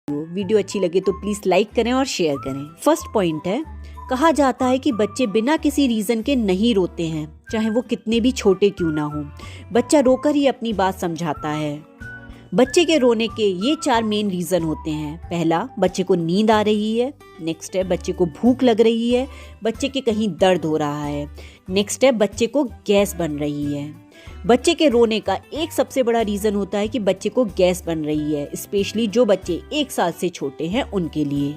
Video अच्छी लगे तो प्लीज लाइक करें और शेयर करें। फर्स्ट पॉइंट है, कहा जाता है कि बच्चे बिना किसी रीजन के नहीं रोते हैं, चाहे वो कितने भी छोटे क्यों ना हो। बच्चा रोकर ही अपनी बात समझाता है। बच्चे के रोने के ये 4 मेन रीजन होते हैं। पहला, बच्चे को नींद आ रही है। नेक्स्ट है, बच्चे को भूख लग रही है। बच्चे के कहीं दर्द हो रहा है। नेक्स्ट है, बच्चे को गैस बन रही है। बच्चे के रोने का एक सबसे बड़ा रीजन होता है कि बच्चे को गैस बन रही है, स्पेशली जो बच्चे 1 साल से छोटे हैं उनके लिए।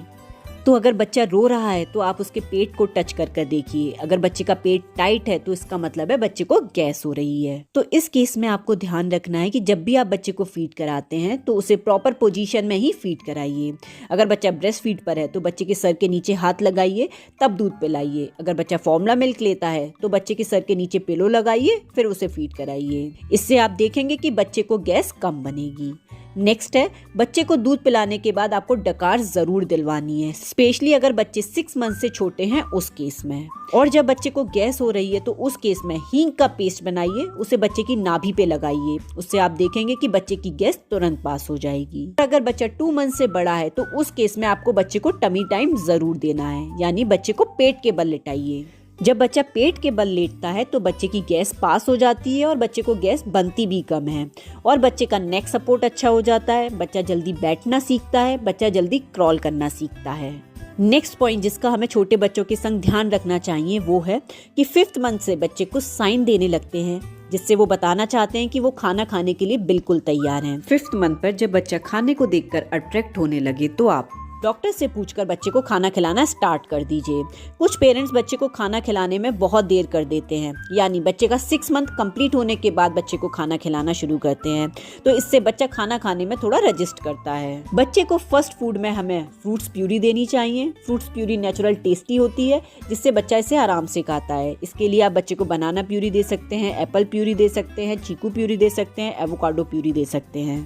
तो अगर बच्चा रो रहा है तो आप उसके पेट को टच कर देखिए। अगर बच्चे का पेट टाइट है तो इसका मतलब है बच्चे को गैस हो रही है। तो इस केस में आपको ध्यान रखना है कि जब भी आप बच्चे को फीड कराते हैं तो उसे प्रॉपर पोजीशन में ही फीड कराइए। अगर बच्चा ब्रेस्ट फीड पर है तो बच्चे के सर के नीचे हाथ लगाइए, तब दूध पिलाइए। अगर बच्चा फॉर्मूला मिल्क लेता है तो बच्चे के सर के नीचे पिलो लगाइए, फिर उसे फीड कराइए। इससे आप देखेंगे कि बच्चे को गैस कम बनेगी। नेक्स्ट है, बच्चे को दूध पिलाने के बाद आपको डकार जरूर दिलवानी है, स्पेशली अगर बच्चे 6 मंथ से छोटे हैं उस केस में। और जब बच्चे को गैस हो रही है तो उस केस में हींग का पेस्ट बनाइए, उसे बच्चे की नाभि पे लगाइए। उससे आप देखेंगे कि बच्चे की गैस तुरंत पास हो जाएगी। अगर बच्चा 2 मंथ से बड़ा है तो उस केस में आपको बच्चे को टमी टाइम जरूर देना है, यानी बच्चे को पेट के बल लिटाइए। जब बच्चा पेट के बल लेटता है तो बच्चे की गैस पास हो जाती है और बच्चे को गैस बनती भी कम है, और बच्चे का नेक सपोर्ट अच्छा हो जाता है। बच्चा जल्दी बैठना सीखता है, बच्चा जल्दी क्रॉल करना सीखता है। नेक्स्ट पॉइंट जिसका हमें छोटे बच्चों के संग ध्यान रखना चाहिए वो है कि 5th मंथ से बच्चे को साइन देने लगते हैं, जिससे वो बताना चाहते हैं कि वो खाना खाने के लिए बिल्कुल तैयार हैं। 5th मंथ पर जब बच्चा खाने को देखकर अट्रैक्ट होने लगे तो आप डॉक्टर से पूछकर बच्चे को खाना खिलाना स्टार्ट कर दीजिए। कुछ पेरेंट्स बच्चे को खाना खिलाने में बहुत देर कर देते हैं, यानी बच्चे का 6 मंथ कंप्लीट होने के बाद बच्चे को खाना खिलाना शुरू करते हैं, तो इससे बच्चा खाना खाने में थोड़ा रजिस्ट करता है। बच्चे को फर्स्ट फूड में हमें फ्रूट्स प्यूरी देनी चाहिए। फ्रूट्स प्यूरी नेचुरल टेस्टी होती है, जिससे बच्चा इसे आराम से खाता है। इसके लिए आप बच्चे को बनाना प्यूरी दे सकते हैं, एप्पल प्यूरी दे सकते हैं, चीकू प्यूरी दे सकते हैं, एवोकाडो प्यूरी दे सकते हैं।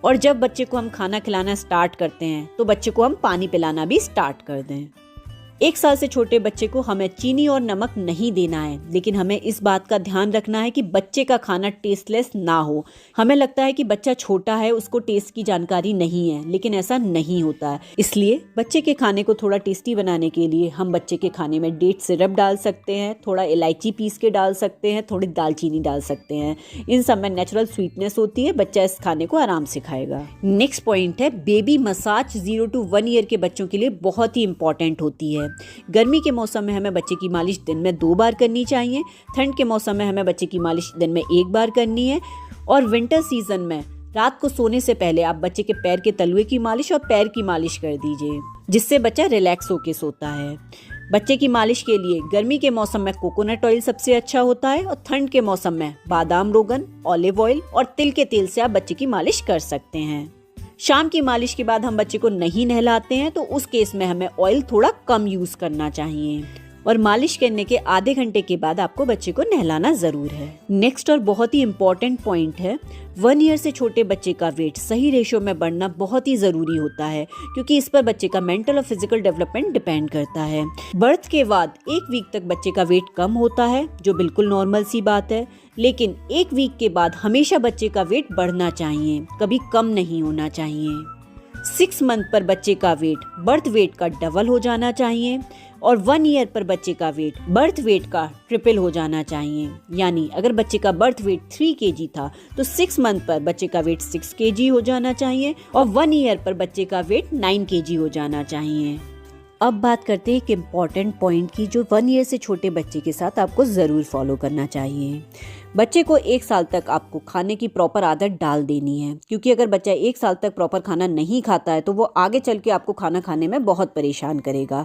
और जब बच्चे को हम खाना खिलाना स्टार्ट करते हैं तो बच्चे को हम पानी पिलाना भी स्टार्ट कर दें। 1 साल से छोटे बच्चे को हमें चीनी और नमक नहीं देना है, लेकिन हमें इस बात का ध्यान रखना है कि बच्चे का खाना टेस्टलेस ना हो। हमें लगता है कि बच्चा छोटा है, उसको टेस्ट की जानकारी नहीं है, लेकिन ऐसा नहीं होता है। इसलिए बच्चे के खाने को थोड़ा टेस्टी बनाने के लिए हम बच्चे के खाने में डेट सिरप डाल सकते हैं, थोड़ा इलायची पीस के डाल सकते हैं, थोड़ी दालचीनी डाल सकते हैं। इन सब में नेचुरल स्वीटनेस होती है, बच्चा इस खाने को आराम से खाएगा। नेक्स्ट पॉइंट है, बेबी मसाज 0 to 1 ईयर के बच्चों के लिए बहुत ही इंपॉर्टेंट होती है। गर्मी के मौसम में हमें बच्चे की मालिश दिन में 2 बार करनी चाहिए। ठंड के मौसम में हमें बच्चे की मालिश दिन में 1 बार करनी है। और विंटर सीजन में रात को सोने से पहले आप बच्चे के पैर के तलुए की मालिश और पैर की मालिश कर दीजिए, जिससे बच्चा रिलैक्स होके सोता है। बच्चे की मालिश के लिए गर्मी के मौसम में कोकोनट ऑयल सबसे अच्छा होता है, और ठंड के मौसम में बादाम रोगन, ऑलिव ऑयल और तिल के तेल से आप बच्चे की मालिश कर सकते हैं। शाम की मालिश के बाद हम बच्चे को नहीं नहलाते हैं, तो उस केस में हमें ऑयल थोड़ा कम यूज करना चाहिए, और मालिश करने के आधे घंटे के बाद आपको बच्चे को नहलाना जरूर है। नेक्स्ट और बहुत ही इम्पोर्टेंट पॉइंट है, 1 ईयर से छोटे बच्चे का वेट सही रेशो में बढ़ना बहुत ही जरूरी होता है, क्योंकि इस पर बच्चे का मेंटल और फिजिकल डेवलपमेंट डिपेंड करता है। बर्थ के बाद 1 वीक तक बच्चे का वेट कम होता है, जो बिल्कुल नॉर्मल सी बात है, लेकिन 1 वीक के बाद हमेशा बच्चे का वेट बढ़ना चाहिए, कभी कम नहीं होना चाहिए। 6 मंथ पर बच्चे का वेट बर्थ वेट का डबल हो जाना चाहिए, और 1 ईयर पर बच्चे का वेट बर्थ वेट का ट्रिपल हो जाना चाहिए। यानी अगर बच्चे का बर्थ वेट 3 kg था तो 6 मंथ पर बच्चे का वेट 6 kg हो जाना चाहिए, और 1 ईयर पर बच्चे का वेट 9 kg हो जाना चाहिए। अब बात करते हैं एक इम्पॉर्टेंट पॉइंट की, जो 1 ईयर से छोटे बच्चे के साथ आपको ज़रूर फॉलो करना चाहिए। बच्चे को 1 साल तक आपको खाने की प्रॉपर आदत डाल देनी है, क्योंकि अगर बच्चा 1 साल तक प्रॉपर खाना नहीं खाता है तो वो आगे चल के आपको खाना खाने में बहुत परेशान करेगा।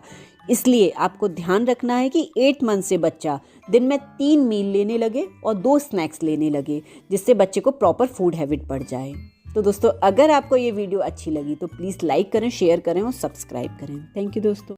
इसलिए आपको ध्यान रखना है कि 8 मंथ से बच्चा दिन में 3 मील लेने लगे और 2 स्नैक्स लेने लगे, जिससे बच्चे को प्रॉपर फूड हैबिट पड़ जाए। तो दोस्तों, अगर आपको ये वीडियो अच्छी लगी तो प्लीज़ लाइक करें, शेयर करें और सब्सक्राइब करें। थैंक यू दोस्तों।